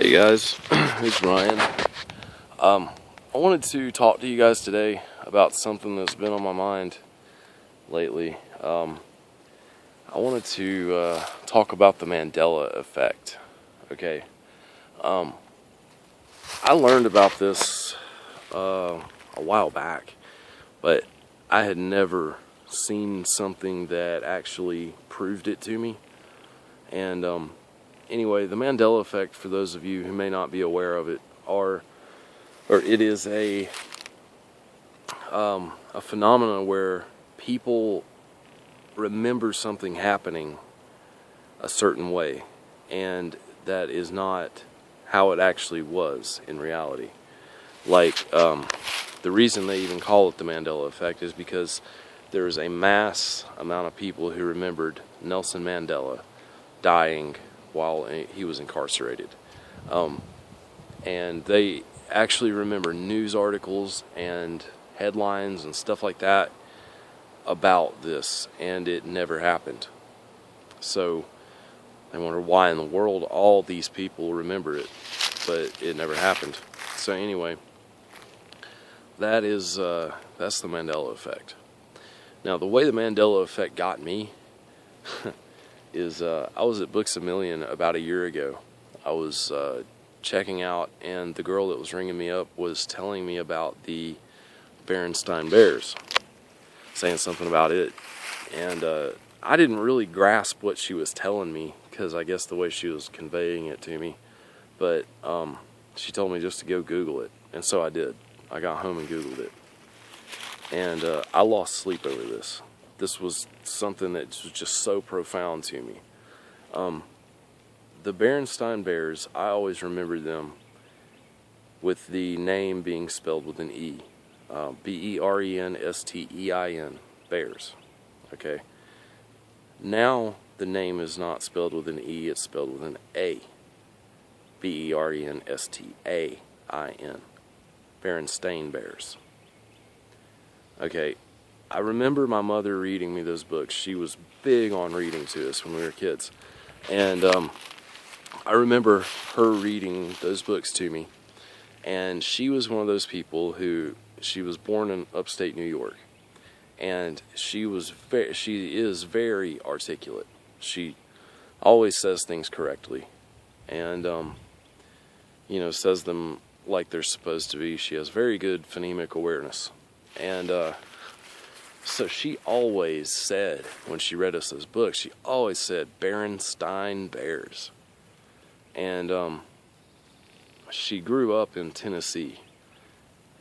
Hey guys, it's Ryan. I wanted to talk to you guys today about something that's been on my mind lately. I wanted to talk about the Mandela effect. Okay. I learned about this a while back, but I had never seen something that actually proved it to me. And anyway, the Mandela effect, for those of you who may not be aware of it, it is a phenomenon where people remember something happening a certain way, and that is not how it actually was in reality. Like, the reason they even call it the Mandela effect is because there is a mass amount of people who remembered Nelson Mandela dying while he was incarcerated. And they actually remember news articles and headlines and stuff like that about this, and it never happened. So I wonder why in the world all these people remember it, but it never happened. So anyway, that's the Mandela effect. Now, the way the Mandela effect got me is I was at Books A Million about a year ago. I was checking out, and the girl that was ringing me up was telling me about the Berenstain Bears, saying something about it. And I didn't really grasp what she was telling me, because I guess the way she was conveying it to me. But she told me just to go Google it, and so I did. I got home and Googled it. And I lost sleep over this. This was something that was just so profound to me. The Berenstain Bears, I always remembered them with the name being spelled with an E. Berenstein, Bears. Okay. Now the name is not spelled with an E, it's spelled with an A. Berenstein. Berenstain Bears. Okay. I remember my mother reading me those books. She was big on reading to us when we were kids. And I remember her reading those books to me. And she was one of those people who, she was born in upstate New York. And she is very articulate. She always says things correctly. And, says them like they're supposed to be. She has very good phonemic awareness. And, so she always said, when she read us those books, she always said Berenstain Bears. And she grew up in Tennessee.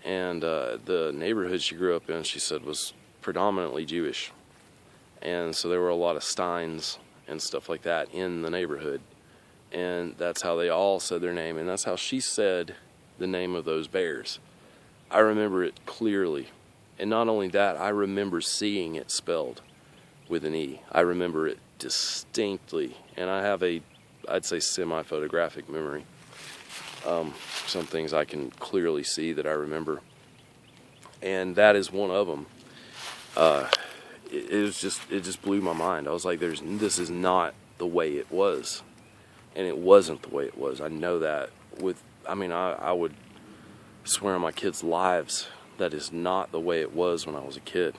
And the neighborhood she grew up in, she said, was predominantly Jewish. And so there were a lot of Steins and stuff like that in the neighborhood. And that's how they all said their name. And that's how she said the name of those bears. I remember it clearly. And not only that, I remember seeing it spelled with an E. I remember it distinctly. And I have I'd say, semi-photographic memory. Some things I can clearly see that I remember. And that is one of them. It just blew my mind. I was like, this is not the way it was. And it wasn't the way it was. I know that. I would swear on my kids' lives that is not the way it was when I was a kid.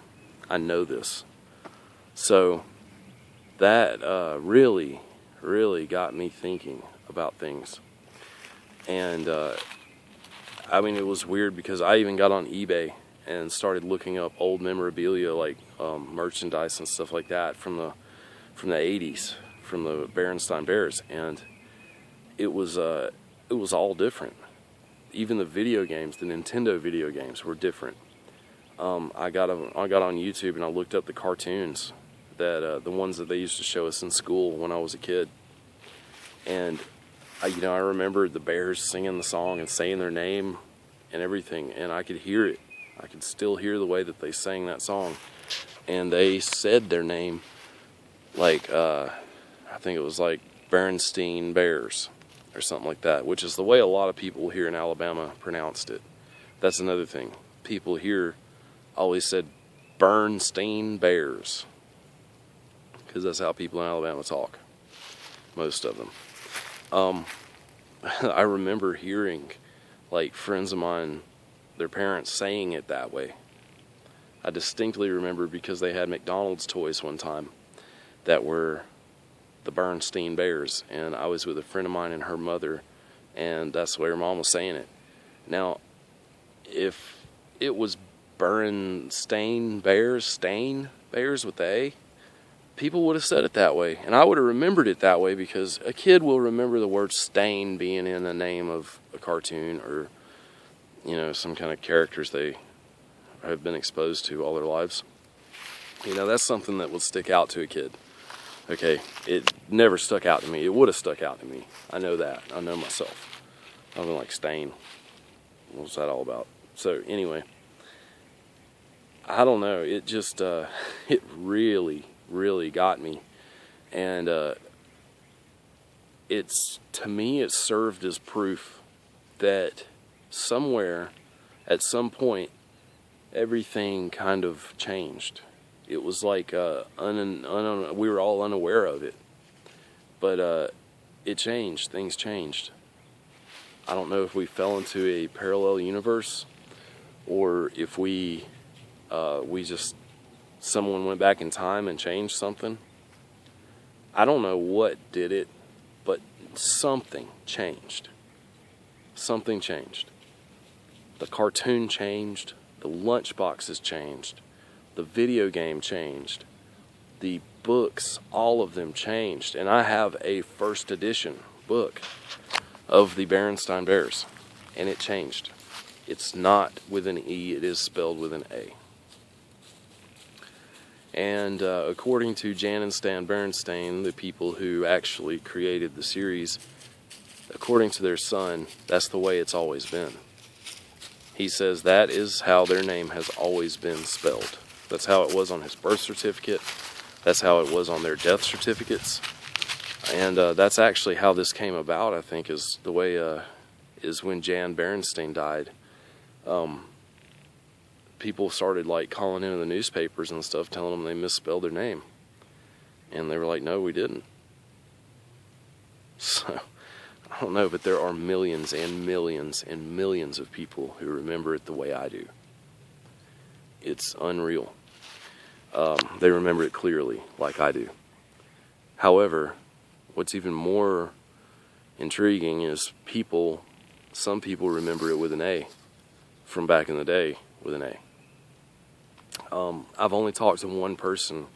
I know this. So that really got me thinking about things. And it was weird because I even got on eBay and started looking up old memorabilia, like merchandise and stuff like that from the 80s, from the Berenstain Bears, and it was all different. Even the video games, the Nintendo video games, were different. I got on YouTube and I looked up the cartoons, that the ones that they used to show us in school when I was a kid. And I remember the bears singing the song and saying their name and everything, and I could hear it. I could still hear the way that they sang that song. And they said their name like, I think it was like Berenstain Bears or something like that, which is the way a lot of people here in Alabama pronounced it. That's another thing. People here always said Berenstain Bears, because that's how people in Alabama talk, most of them. I remember hearing, like, friends of mine, their parents saying it that way. I distinctly remember because they had McDonald's toys one time that were the Bernstein Bears, and I was with a friend of mine and her mother, and that's the way her mom was saying it. Now, if it was Bernstein Bears, Stain Bears with the A, people would have said it that way, and I would have remembered it that way, because a kid will remember the word stain being in the name of a cartoon, or, you know, some kind of characters they have been exposed to all their lives. You know, that's something that would stick out to a kid. Okay, it never stuck out to me. It would have stuck out to me. I know that. I know myself. I've been like, stain. What's that all about? So anyway, I don't know. It just, it really got me. And it's, to me, it served as proof that somewhere, at some point, everything kind of changed. It was like we were all unaware of it, but it changed. Things changed. I don't know if we fell into a parallel universe, or if we just, someone went back in time and changed something. I don't know what did it, but something changed. Something changed. The cartoon changed. The lunchboxes changed. The video game changed. The books, all of them changed. And I have a first edition book of the Berenstain Bears, and it changed. It's not with an E, it is spelled with an A. And according to Jan and Stan Berenstain, the people who actually created the series, according to their son, that's the way it's always been. He says that is how their name has always been spelled. That's how it was on his birth certificate. That's how it was on their death certificates. And that's actually how this came about, I think, is the way, is when Jan Berenstain died. People started, like, calling into the newspapers and stuff, telling them they misspelled their name. And they were like, no, we didn't. So, I don't know, but there are millions and millions and millions of people who remember it the way I do. It's unreal. They remember it clearly, like I do. However, what's even more intriguing is some people remember it with an A, from back in the day with an A. I've only talked to one person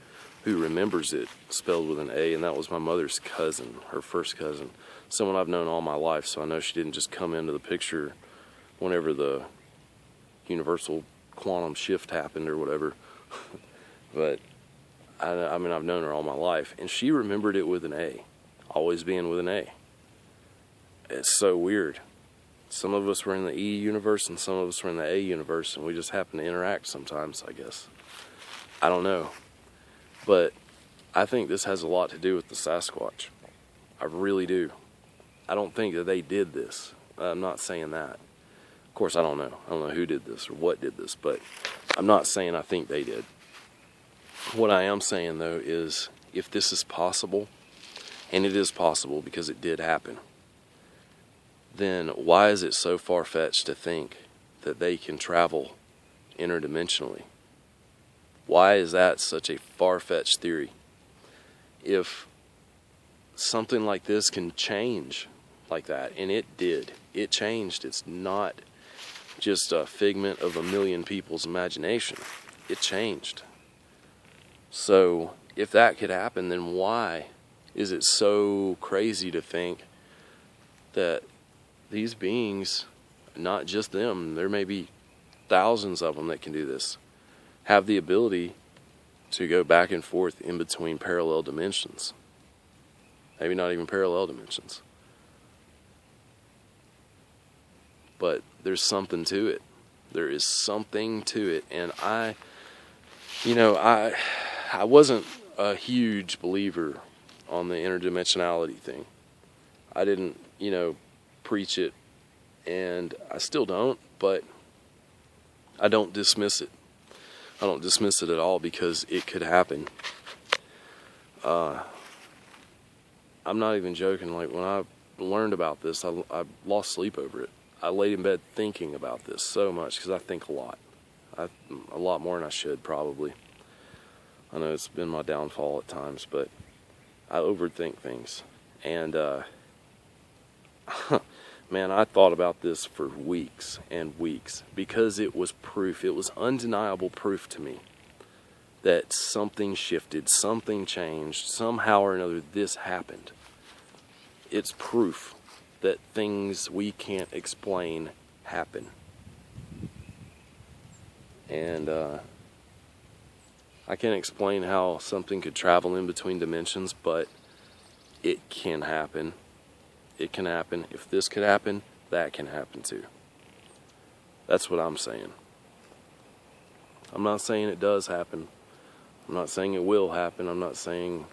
who remembers it spelled with an A, and that was my mother's cousin, her first cousin. Someone I've known all my life, so I know she didn't just come into the picture whenever the universal quantum shift happened or whatever. But I mean, I've known her all my life, and she remembered it with an A, always being with an A. It's so weird. Some of us were in the E universe, and some of us were in the A universe, and we just happen to interact sometimes, I guess. I don't know. But I think this has a lot to do with the Sasquatch. I really do. I don't think that they did this. I'm not saying that. Of course, I don't know. I don't know who did this or what did this, but I'm not saying I think they did. What I am saying, though, is if this is possible, and it is possible because it did happen, then why is it so far-fetched to think that they can travel interdimensionally? Why is that such a far-fetched theory? If something like this can change like that, and it did, it changed. It's not just a figment of a million people's imagination. It changed. So if that could happen, then why is it so crazy to think that these beings, not just them, there may be thousands of them that can do this, have the ability to go back and forth in between parallel dimensions? Maybe not even parallel dimensions. But there's something to it. There is something to it. And I wasn't a huge believer on the interdimensionality thing. I didn't, preach it, and I still don't, but I don't dismiss it. I don't dismiss it at all, because it could happen. I'm not even joking. Like, when I learned about this, I lost sleep over it. I laid in bed thinking about this so much because I think a lot. A lot more than I should, probably. I know it's been my downfall at times, but I overthink things. And, man, I thought about this for weeks and weeks because it was proof. It was undeniable proof to me that something shifted, something changed, somehow or another this happened. It's proof that things we can't explain happen. And I can't explain how something could travel in between dimensions, but it can happen. It can happen. If this could happen, that can happen too. That's what I'm saying. I'm not saying it does happen. I'm not saying it will happen. I'm not saying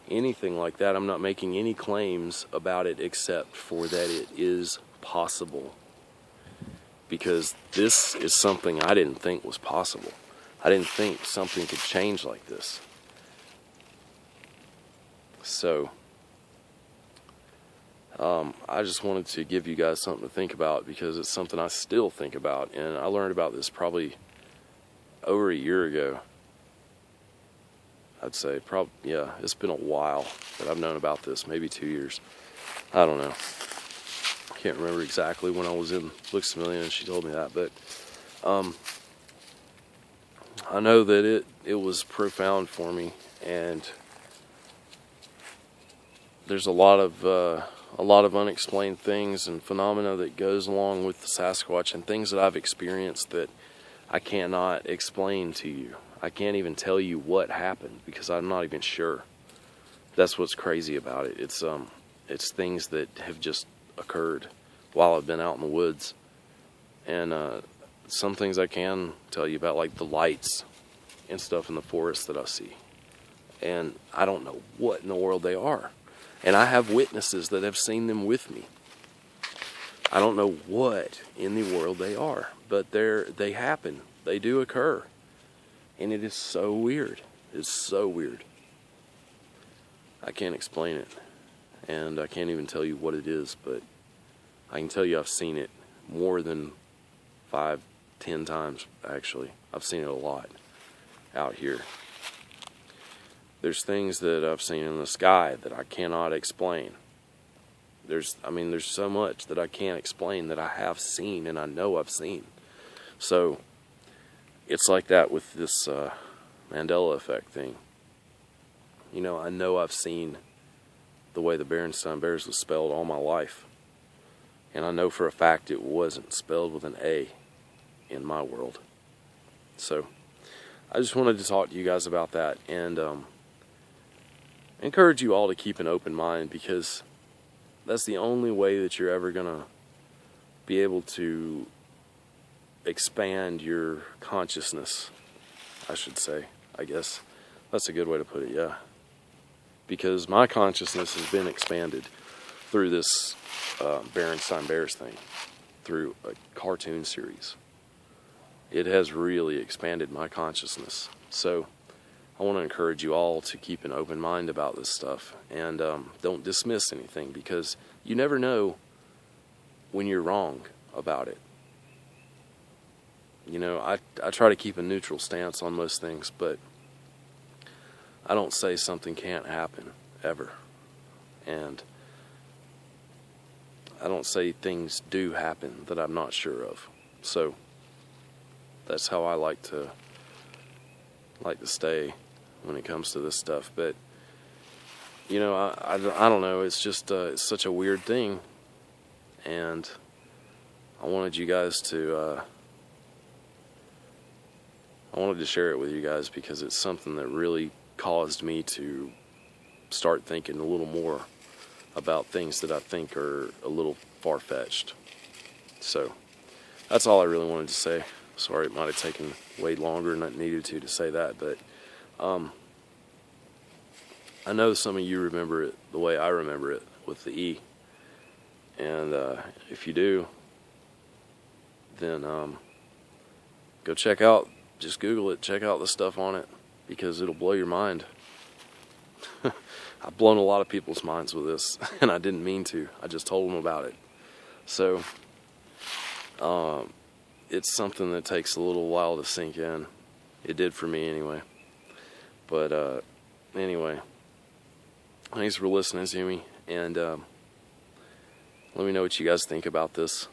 anything like that. I'm not making any claims about it except for that it is possible. Because this is something I didn't think was possible. I didn't think something could change like this. So, I just wanted to give you guys something to think about because it's something I still think about. And I learned about this probably over a year ago. I'd say yeah, it's been a while that I've known about this, maybe 2 years. I don't know. I can't remember exactly when I was in Looks Million and she told me that, but I know that it was profound for me, and there's a lot of unexplained things and phenomena that goes along with the Sasquatch and things that I've experienced that I cannot explain to you. I can't even tell you what happened because I'm not even sure. That's what's crazy about it. It's things that have just occurred while I've been out in the woods. And some things I can tell you about, like the lights and stuff in the forest that I see. And I don't know what in the world they are. And I have witnesses that have seen them with me. I don't know what in the world they are, but they happen. They do occur. And it is so weird. It's so weird. I can't explain it. And I can't even tell you what it is, but I can tell you I've seen it more than 5, 10 times, actually. I've seen it a lot out here. There's things that I've seen in the sky that I cannot explain. There's so much that I can't explain that I have seen and I know I've seen. So, it's like that with this Mandela effect thing. You know, I know I've seen the way the Berenstain Bears was spelled all my life. And I know for a fact it wasn't spelled with an A in my world. So, I just wanted to talk to you guys about that and encourage you all to keep an open mind, because that's the only way that you're ever going to be able to expand your consciousness, I should say. I guess that's a good way to put it, yeah. Because my consciousness has been expanded through this Berenstain Bears thing, through a cartoon series. It has really expanded my consciousness. So I want to encourage you all to keep an open mind about this stuff, and don't dismiss anything, because you never know when you're wrong about it. You know, I try to keep a neutral stance on most things, but I don't say something can't happen, ever. And I don't say things do happen that I'm not sure of. So that's how I like to stay when it comes to this stuff. But you know, I don't know, it's just it's such a weird thing, and I wanted you guys to I wanted to share it with you guys because it's something that really caused me to start thinking a little more about things that I think are a little far-fetched. So that's all I really wanted to say. Sorry, it might have taken way longer than it needed to say that, but I know some of you remember it the way I remember it, with the E. And if you do, then go check out, just Google it, check out the stuff on it, because it'll blow your mind. I've blown a lot of people's minds with this, and I didn't mean to. I just told them about it. So, it's something that takes a little while to sink in. It did for me anyway. But, anyway, thanks for listening to me, and let me know what you guys think about this.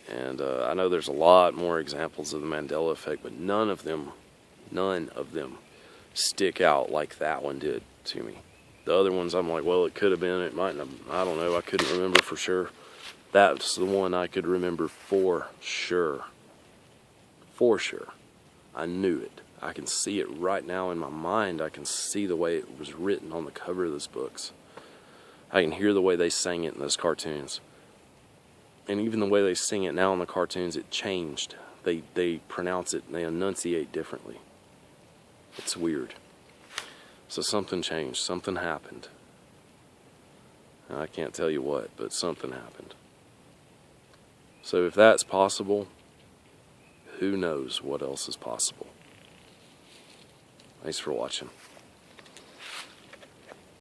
And I know there's a lot more examples of the Mandela effect, but none of them stick out like that one did to me. The other ones, I'm like, well, it could have been, it might not, I don't know, I couldn't remember for sure. That's the one I could remember for sure. For sure. I knew it. I can see it right now in my mind. I can see the way it was written on the cover of those books. I can hear the way they sang it in those cartoons. And even the way they sing it now in the cartoons, it changed. They pronounce it and they enunciate differently. It's weird. So something changed. Something happened. And I can't tell you what, but something happened. So if that's possible, who knows what else is possible. Thanks for watching.